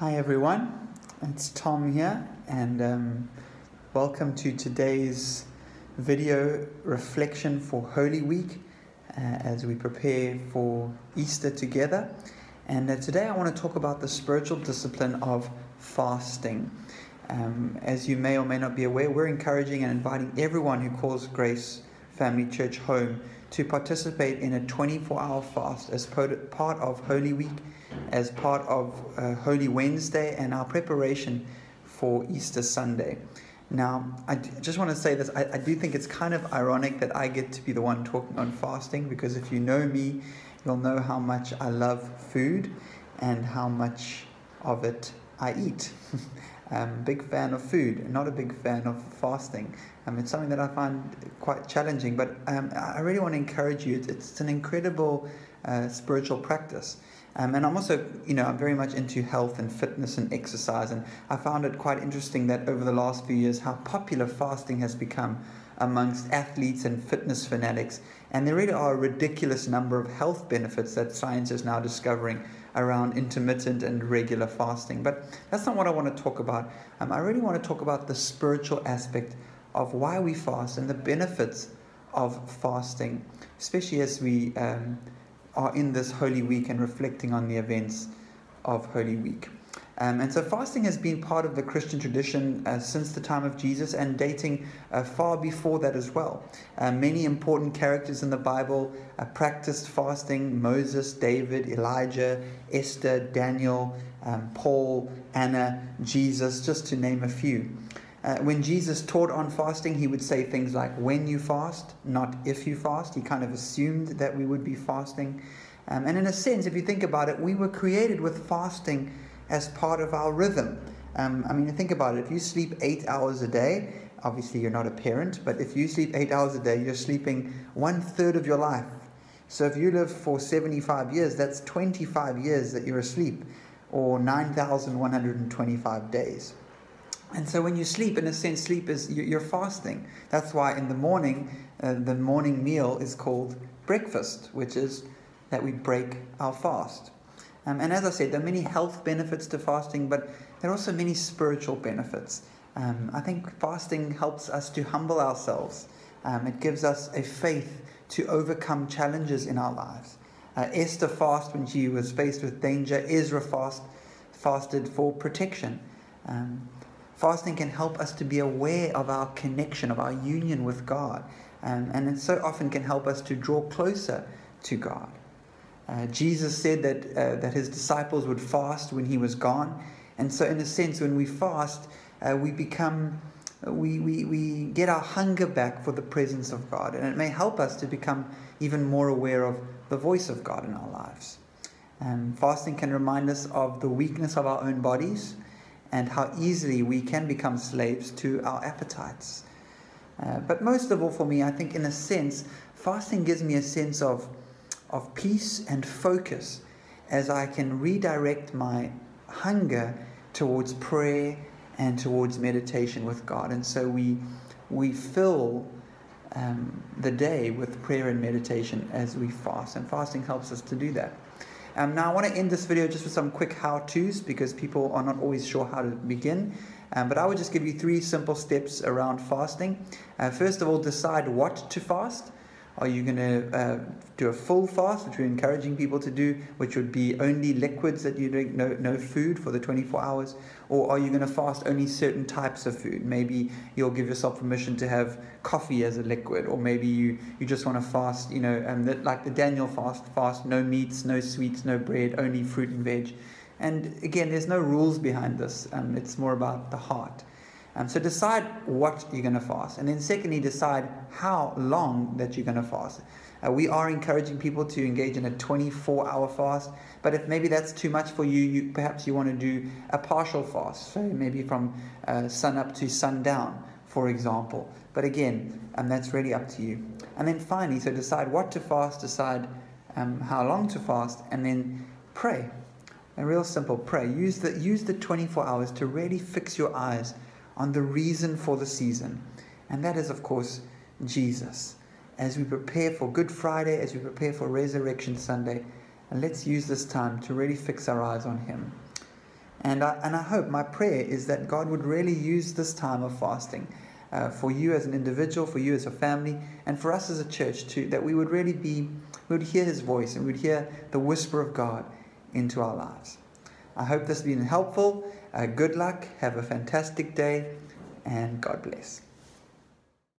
Hi everyone, it's Tom here, and welcome to today's video reflection for Holy Week as we prepare for Easter together. And today I want to talk about the spiritual discipline of fasting. As you may or may not be aware, we're encouraging and inviting everyone who calls Grace Family Church home to participate in a 24-hour fast as part of Holy Week, as part of Holy Wednesday, and our preparation for Easter Sunday. Now, I just want to say this. I do think it's kind of ironic that I get to be the one talking on fasting, because if you know me, you'll know how much I love food and how much of it I eat. Big fan of food, not a big fan of fasting. It's something that I find quite challenging, but I really want to encourage you. It's an incredible spiritual practice. And I'm also, I'm very much into health and fitness and exercise, and I found it quite interesting that over the last few years how popular fasting has become amongst athletes and fitness fanatics. And there really are a ridiculous number of health benefits that science is now discovering around intermittent and regular fasting. But that's not what I want to talk about. I really want to talk about the spiritual aspect of why we fast and the benefits of fasting, especially as we are in this Holy Week and reflecting on the events of Holy Week. And so fasting has been part of the Christian tradition since the time of Jesus, and dating far before that as well. Many important characters in the Bible practiced fasting: Moses, David, Elijah, Esther, Daniel, Paul, Anna, Jesus, just to name a few. When Jesus taught on fasting, he would say things like, when you fast, not if you fast. He kind of assumed that we would be fasting. And in a sense, if you think about it, we were created with fasting as part of our rhythm. Think about it. If you sleep 8 hours a day, obviously you're not a parent, but if you sleep 8 hours a day, you're sleeping 1/3 of your life. So if you live for 75 years, that's 25 years that you're asleep, or 9,125 days. And so when you sleep, in a sense, sleep is, you're fasting. That's why in the morning, the morning meal is called breakfast, which is that we break our fast. And as I said, there are many health benefits to fasting, but there are also many spiritual benefits. I think fasting helps us to humble ourselves. It gives us a faith to overcome challenges in our lives. Esther fasted when she was faced with danger. Ezra fasted for protection. Fasting can help us to be aware of our connection, of our union with God. And it so often can help us to draw closer to God. Jesus said that his disciples would fast when he was gone. And so in a sense, when we fast, we get our hunger back for the presence of God. And it may help us to become even more aware of the voice of God in our lives. Fasting can remind us of the weakness of our own bodies and how easily we can become slaves to our appetites. But most of all for me, I think in a sense, fasting gives me a sense of peace and focus as I can redirect my hunger towards prayer and towards meditation with God. And so we fill the day with prayer and meditation as we fast, and fasting helps us to do that. Now I want to end this video just with some quick how-tos, because people are not always sure how to begin. But I would just give you 3 simple steps around fasting. First of all, decide what to fast. Are you going to do a full fast, which we're encouraging people to do, which would be only liquids that you drink, no food for the 24 hours? Or are you going to fast only certain types of food? Maybe you'll give yourself permission to have coffee as a liquid, or maybe you just want to fast, like the Daniel fast, no meats, no sweets, no bread, only fruit and veg. And again, there's no rules behind this. It's more about the heart. So decide what you're going to fast. And then secondly, decide how long that you're going to fast. We are encouraging people to engage in a 24-hour fast. But if maybe that's too much for you, perhaps you want to do a partial fast. So maybe from sun up to sundown, for example. But again, that's really up to you. And then finally, so decide what to fast, decide how long to fast, and then pray. A real simple pray. Use the 24 hours to really fix your eyes on the reason for the season. And that is, of course, Jesus. As we prepare for Good Friday, as we prepare for Resurrection Sunday, let's use this time to really fix our eyes on him. And I hope, my prayer is that God would really use this time of fasting for you as an individual, for you as a family, and for us as a church too, that we would really we would hear His voice and we would hear the whisper of God into our lives. I hope this has been helpful. Good luck. Have a fantastic day, and God bless.